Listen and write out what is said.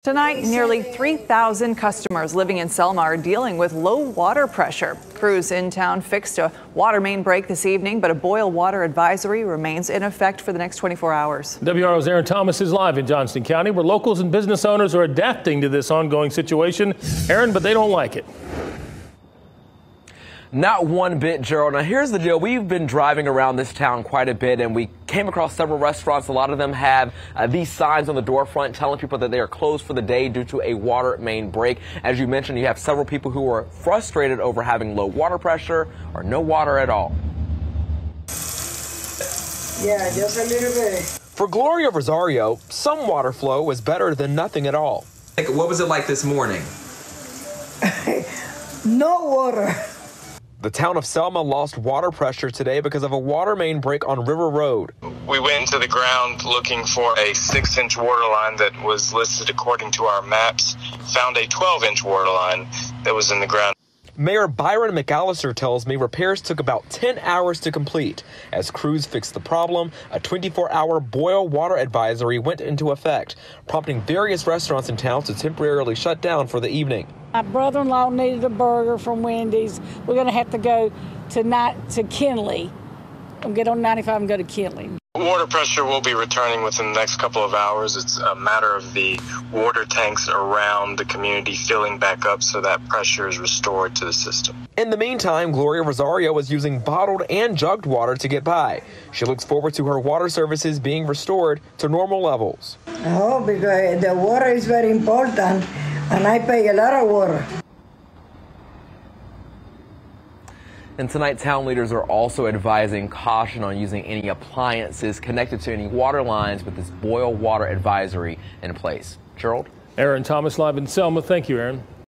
Tonight, nearly 3,000 customers living in Selma are dealing with low water pressure. Crews in town fixed a water main break this evening, but a boil water advisory remains in effect for the next 24 hours. WRO's Aaron Thomas is live in Johnston County, where locals and business owners are adapting to this ongoing situation. Aaron, but they don't like it. Not one bit, Gerald. Now, here's the deal. We've been driving around this town quite a bit, and we came across several restaurants. A lot of them have these signs on the door front telling people that they are closed for the day due to a water main break. As you mentioned, you have several people who are frustrated over having low water pressure or no water at all. Yeah, just a little bit. For Gloria Rosario, some water flow was better than nothing at all. What was it like this morning? No water. The town of Selma lost water pressure today because of a water main break on River Road. We went into the ground looking for a 6-inch water line that was listed according to our maps, found a 12-inch water line that was in the ground. Mayor Byron McAllister tells me repairs took about 10 hours to complete. As crews fixed the problem, a 24-hour boil water advisory went into effect, prompting various restaurants in town to temporarily shut down for the evening. My brother-in-law needed a burger from Wendy's. We're going to have to go tonight to Kinley. I'll get on 95 and go to Kinley. Water pressure will be returning within the next couple of hours. It's a matter of the water tanks around the community filling back up so that pressure is restored to the system. In the meantime, Gloria Rosario is using bottled and jugged water to get by. She looks forward to her water services being restored to normal levels. Oh, because the water is very important, and I pay a lot of water. And tonight, town leaders are also advising caution on using any appliances connected to any water lines with this boil water advisory in place. Gerald? Aaron Thomas live in Selma. Thank you, Aaron.